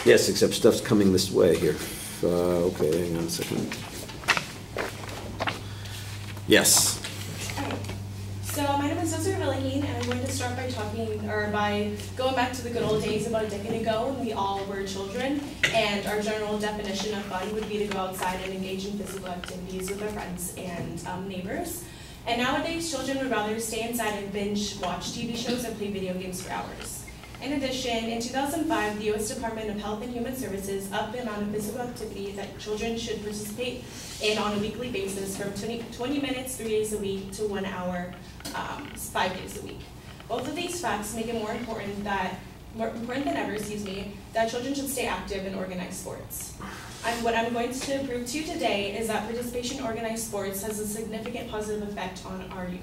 Yes, except stuff's coming this way here. Okay, hang on a second. Yes. So my name is Desiree COF, and I'm going to start by going back to the good old days about a decade ago when we all were children, and our general definition of fun would be to go outside and engage in physical activities with our friends and neighbors. And nowadays, children would rather stay inside and binge watch TV shows and play video games for hours. In addition, in 2005, the U.S. Department of Health and Human Services upped the amount of physical activity that children should participate in on a weekly basis from 20 minutes 3 days a week to 1 hour 5 days a week. Both of these facts make it more important than ever, that children should stay active in organized sports. What I'm going to prove to you today is that participation in organized sports has a significant positive effect on our youth.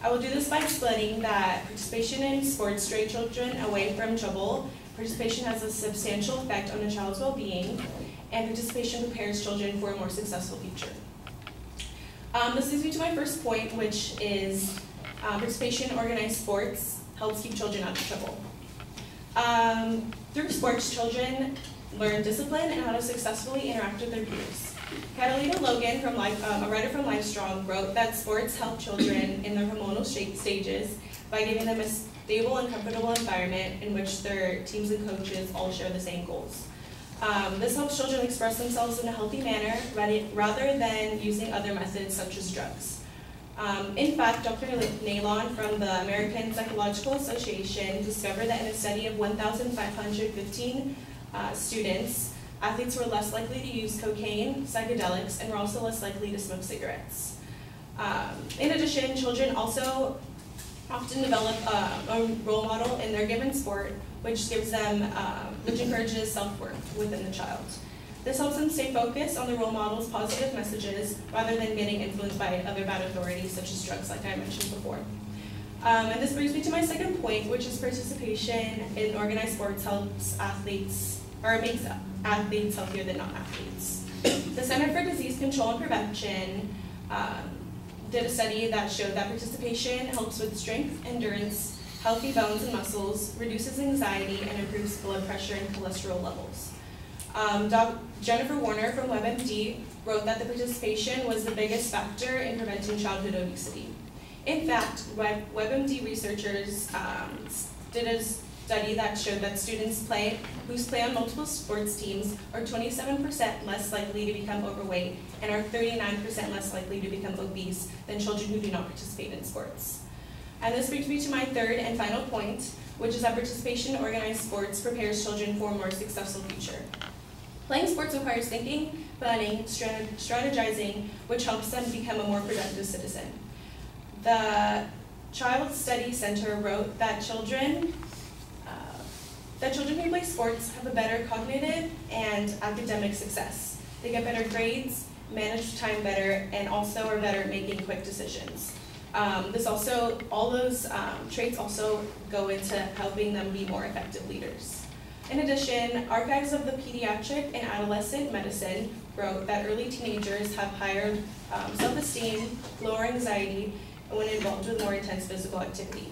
I will do this by explaining that participation in sports strays children away from trouble, participation has a substantial effect on a child's well-being, and participation prepares children for a more successful future. This leads me to my first point, which is participation in organized sports helps keep children out of trouble. Through sports, children learn discipline and how to successfully interact with their peers. Catalina Logan, a writer from Livestrong, wrote that sports help children in their hormonal stages by giving them a stable and comfortable environment in which their teams and coaches all share the same goals. This helps children express themselves in a healthy manner rather than using other methods such as drugs. In fact, Dr. Nalon from the American Psychological Association discovered that in a study of 1,515 students, athletes were less likely to use cocaine, psychedelics, and were also less likely to smoke cigarettes. In addition, children also often develop a role model in their given sport, which encourages self-worth within the child. This helps them stay focused on the role model's positive messages rather than getting influenced by other bad authorities such as drugs, like I mentioned before. And this brings me to my second point, which is participation in organized sports makes athletes healthier than non-athletes. The Center for Disease Control and Prevention did a study that showed that participation helps with strength, endurance, healthy bones and muscles, reduces anxiety, and improves blood pressure and cholesterol levels. Jennifer Warner from WebMD wrote that the participation was the biggest factor in preventing childhood obesity. In fact, WebMD researchers did a study that showed that students who play on multiple sports teams are 27% less likely to become overweight and are 39% less likely to become obese than children who do not participate in sports. And this brings me to my third and final point, which is that participation in organized sports prepares children for a more successful future. Playing sports requires thinking, planning, strategizing, which helps them become a more productive citizen. The Child Study Center wrote that children who play sports have a better cognitive and academic success. They get better grades, manage time better, and also are better at making quick decisions. All those traits also go into helping them be more effective leaders. In addition, Archives of the Pediatric and Adolescent Medicine wrote that early teenagers have higher self-esteem, lower anxiety, when involved with more intense physical activity.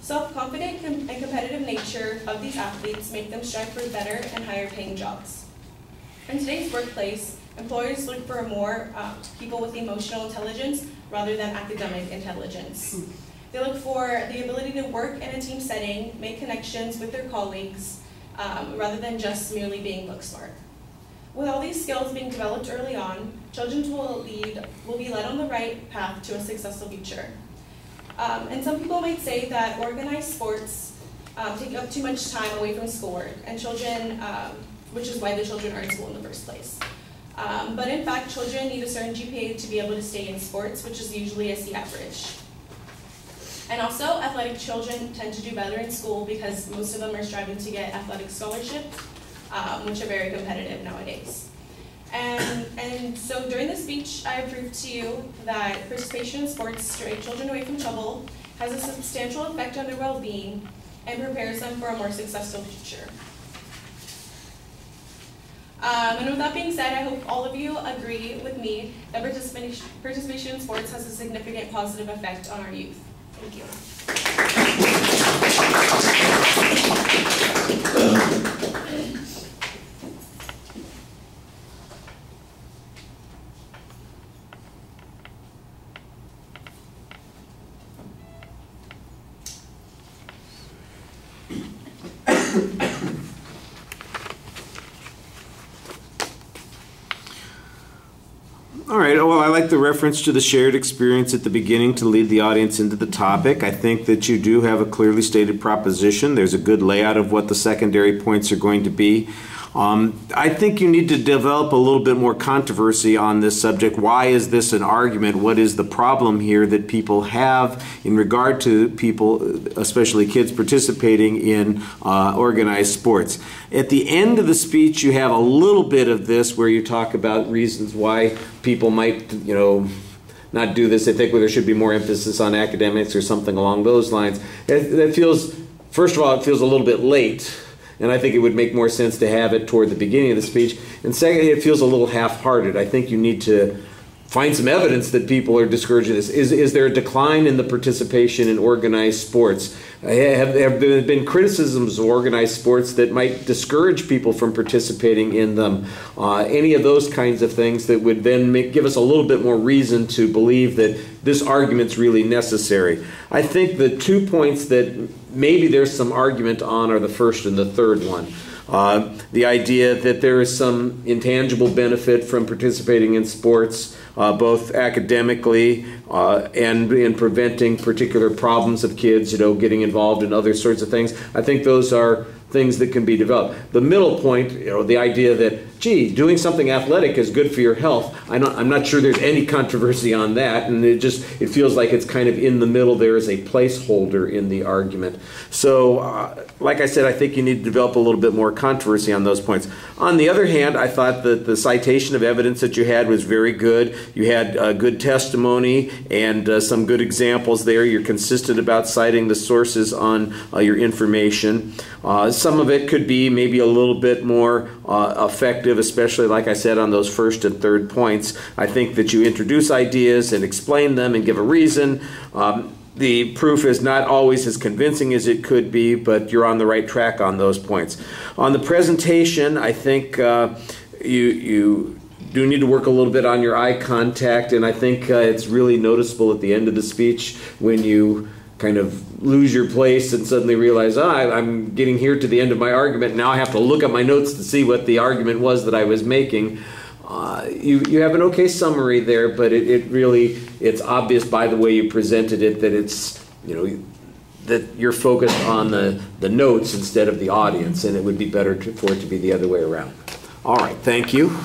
Self-confident and competitive nature of these athletes make them strive for better and higher paying jobs. In today's workplace, employers look for more people with emotional intelligence rather than academic intelligence. They look for the ability to work in a team setting, make connections with their colleagues, rather than just merely being book smart. With all these skills being developed early on, children will be led on the right path to a successful future. And some people might say that organized sports take up too much time away from schoolwork, and which is why the children are in school in the first place. But in fact, children need a certain GPA to be able to stay in sports, which is usually a C average. And also, athletic children tend to do better in school because most of them are striving to get athletic scholarships, which are very competitive nowadays. And so during this speech, I proved to you that participation in sports stray children away from trouble, has a substantial effect on their well-being, and prepares them for a more successful future. And with that being said, I hope all of you agree with me that participation in sports has a significant positive effect on our youth. Thank you. All right, well, I like the reference to the shared experience at the beginning to lead the audience into the topic. I think that you do have a clearly stated proposition. There's a good layout of what the secondary points are going to be. I think you need to develop a little bit more controversy on this subject. Why is this an argument? What is the problem here that people have in regard to people, especially kids, participating in organized sports? At the end of the speech, you have a little bit of this where you talk about reasons why people might, not do this. They think there should be more emphasis on academics or something along those lines. That feels, first of all, it feels a little bit late. And I think it would make more sense to have it toward the beginning of the speech. And secondly, it feels a little half-hearted. I think you need to find some evidence that people are discouraging this. Is there a decline in the participation in organized sports? Have there been criticisms of organized sports that might discourage people from participating in them? Any of those kinds of things that would then give us a little bit more reason to believe that this argument's really necessary. I think the 2 points that maybe there's some argument on are the first and the third one. The idea that there is some intangible benefit from participating in sports, both academically and in preventing particular problems of kids, getting involved in other sorts of things. I think those are things that can be developed. The middle point, the idea that, gee, doing something athletic is good for your health. I'm not sure there's any controversy on that, and it feels like it's kind of in the middle there as a placeholder in the argument. So, like I said, I think you need to develop a little bit more controversy on those points. On the other hand, I thought that the citation of evidence that you had was very good. You had good testimony and some good examples there. You're consistent about citing the sources on your information. Some of it could be maybe a little bit more effective, especially, like I said, on those first and third points. I think that you introduce ideas and explain them and give a reason. The proof is not always as convincing as it could be, but you're on the right track on those points. On the presentation, I think you do need to work a little bit on your eye contact, and I think it's really noticeable at the end of the speech when you kind of lose your place and suddenly realize, I'm getting here to the end of my argument. Now I have to look at my notes to see what the argument was that I was making. You have an okay summary there, but it's obvious by the way you presented it that it's, that you're focused on the notes instead of the audience, and it would be better for it to be the other way around. All right, thank you.